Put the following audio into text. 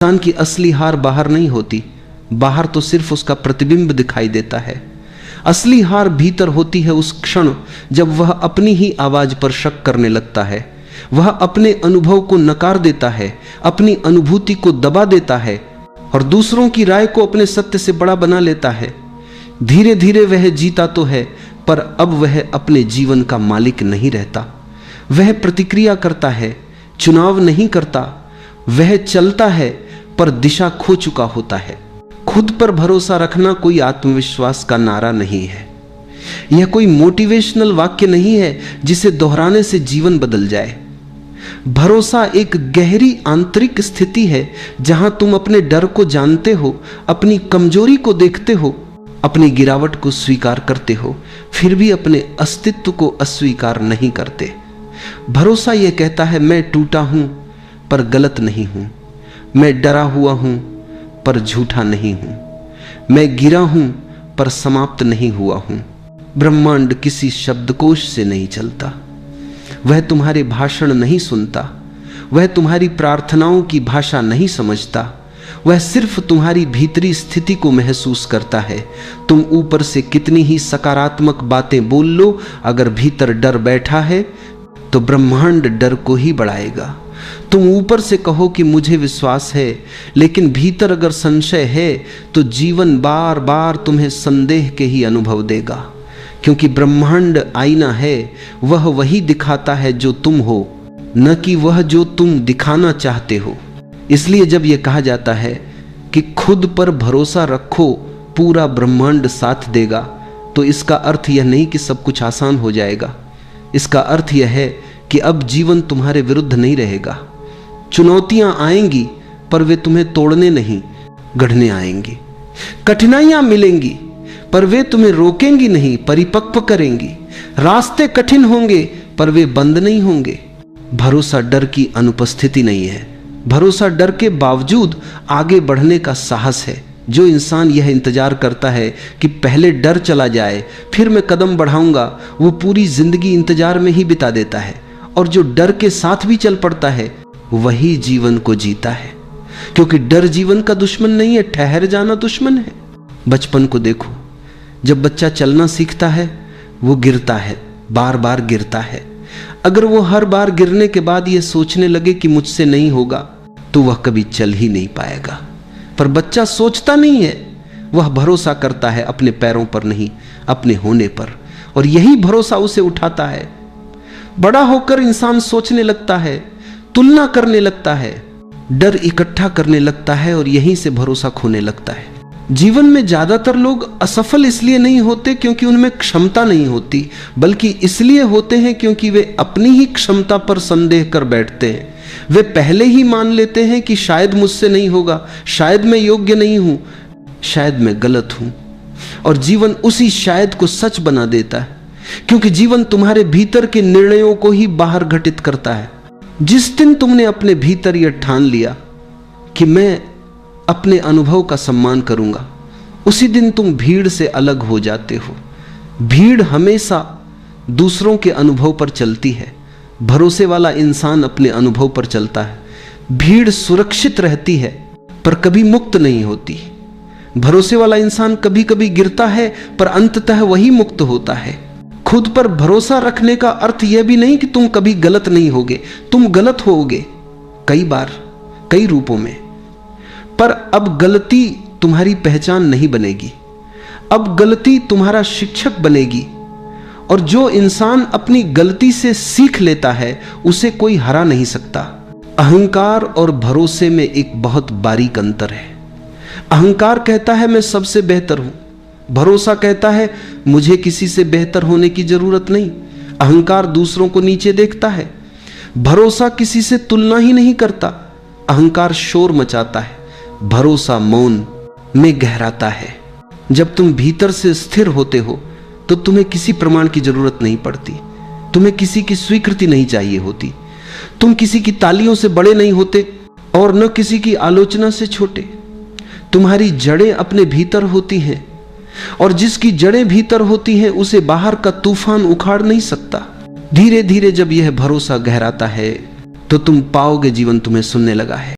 इंसान की असली हार बाहर नहीं होती, बाहर तो सिर्फ उसका प्रतिबिंब दिखाई देता है। असली हार भीतर होती है उस क्षण जब वह अपनी ही आवाज पर शक करने लगता है, वह अपने अनुभव को नकार देता है, अपनी अनुभूति को दबा देता है और दूसरों की राय को अपने सत्य से बड़ा बना लेता है। धीरे धीरे वह जीता तो है, पर अब वह अपने जीवन का मालिक नहीं रहता। वह प्रतिक्रिया करता है, चुनाव नहीं करता। वह चलता है पर दिशा खो चुका होता है। खुद पर भरोसा रखना कोई आत्मविश्वास का नारा नहीं है। यह कोई मोटिवेशनल वाक्य नहीं है जिसे दोहराने से जीवन बदल जाए। भरोसा एक गहरी आंतरिक स्थिति है जहां तुम अपने डर को जानते हो, अपनी कमजोरी को देखते हो, अपनी गिरावट को स्वीकार करते हो, फिर भी अपने अस्तित्व को अस्वीकार नहीं करते। भरोसा यह कहता है, मैं टूटा हूं पर गलत नहीं हूं, मैं डरा हुआ हूं पर झूठा नहीं हूं, मैं गिरा हूं पर समाप्त नहीं हुआ हूं। ब्रह्मांड किसी शब्दकोश से नहीं चलता, वह तुम्हारे भाषण नहीं सुनता, वह तुम्हारी प्रार्थनाओं की भाषा नहीं समझता, वह सिर्फ तुम्हारी भीतरी स्थिति को महसूस करता है। तुम ऊपर से कितनी ही सकारात्मक बातें बोल लो, अगर भीतर डर बैठा है तो ब्रह्मांड डर को ही बढ़ाएगा। तुम ऊपर से कहो कि मुझे विश्वास है, लेकिन भीतर अगर संशय है तो जीवन बार बार तुम्हें संदेह के ही अनुभव देगा, क्योंकि ब्रह्मांड आईना है। वह वही दिखाता है जो तुम हो, न कि वह जो तुम दिखाना चाहते हो। इसलिए जब यह कहा जाता है कि खुद पर भरोसा रखो, पूरा ब्रह्मांड साथ देगा, तो इसका अर्थ यह नहीं कि सब कुछ आसान हो जाएगा। इसका अर्थ यह है कि अब जीवन तुम्हारे विरुद्ध नहीं रहेगा। चुनौतियां आएंगी पर वे तुम्हें तोड़ने नहीं, गढ़ने आएंगी। कठिनाइयां मिलेंगी पर वे तुम्हें रोकेंगी नहीं, परिपक्व करेंगी। रास्ते कठिन होंगे पर वे बंद नहीं होंगे। भरोसा डर की अनुपस्थिति नहीं है, भरोसा डर के बावजूद आगे बढ़ने का साहस है। जो इंसान यह इंतजार करता है कि पहले डर चला जाए फिर मैं कदम बढ़ाऊंगा, वो पूरी जिंदगी इंतजार में ही बिता देता है। और जो डर के साथ भी चल पड़ता है वही जीवन को जीता है, क्योंकि डर जीवन का दुश्मन नहीं है, ठहर जाना दुश्मन है। बचपन को देखो, जब बच्चा चलना सीखता है वो गिरता है, बार बार गिरता है। अगर वो हर बार गिरने के बाद ये सोचने लगे कि मुझसे नहीं होगा, तो वह कभी चल ही नहीं पाएगा। पर बच्चा सोचता नहीं है, वह भरोसा करता है अपने पैरों पर नहीं, अपने होने पर, और यही भरोसा उसे उठाता है। बड़ा होकर इंसान सोचने लगता है, तुलना करने लगता है, डर इकट्ठा करने लगता है और यहीं से भरोसा खोने लगता है। जीवन में ज्यादातर लोग असफल इसलिए नहीं होते क्योंकि उनमें क्षमता नहीं होती, बल्कि इसलिए होते हैं क्योंकि वे अपनी ही क्षमता पर संदेह कर बैठते हैं। वे पहले ही मान लेते हैं कि शायद मुझसे नहीं होगा, शायद मैं योग्य नहीं हूं, शायद मैं गलत हूं। और जीवन उसी शायद को सच बना देता है, क्योंकि जीवन तुम्हारे भीतर के निर्णयों को ही बाहर घटित करता है। जिस दिन तुमने अपने भीतर यह ठान लिया कि मैं अपने अनुभव का सम्मान करूंगा, उसी दिन तुम भीड़ से अलग हो जाते हो। भीड़ हमेशा दूसरों के अनुभव पर चलती है, भरोसे वाला इंसान अपने अनुभव पर चलता है। भीड़ सुरक्षित रहती है पर कभी मुक्त नहीं होती। भरोसे वाला इंसान कभी कभी गिरता है पर अंततः वही मुक्त होता है। खुद पर भरोसा रखने का अर्थ यह भी नहीं कि तुम कभी गलत नहीं होगे, तुम गलत होगे कई बार, कई रूपों में, पर अब गलती तुम्हारी पहचान नहीं बनेगी। अब गलती तुम्हारा शिक्षक बनेगी। और जो इंसान अपनी गलती से सीख लेता है उसे कोई हरा नहीं सकता। अहंकार और भरोसे में एक बहुत बारीक अंतर है। अहंकार कहता है मैं सबसे बेहतर हूं, भरोसा कहता है मुझे किसी से बेहतर होने की जरूरत नहीं। अहंकार दूसरों को नीचे देखता है, भरोसा किसी से तुलना ही नहीं करता। अहंकार शोर मचाता है, भरोसा मौन में गहराता है। जब तुम भीतर से स्थिर होते हो तो तुम्हें किसी प्रमाण की जरूरत नहीं पड़ती, तुम्हें किसी की स्वीकृति नहीं चाहिए होती, तुम किसी की तालियों से बड़े नहीं होते और न किसी की आलोचना से छोटे। तुम्हारी जड़ें अपने भीतर होती हैं, और जिसकी जड़ें भीतर होती हैं उसे बाहर का तूफान उखाड़ नहीं सकता। धीरे धीरे जब यह भरोसा गहराता है तो तुम पाओगे जीवन तुम्हें सुनने लगा है।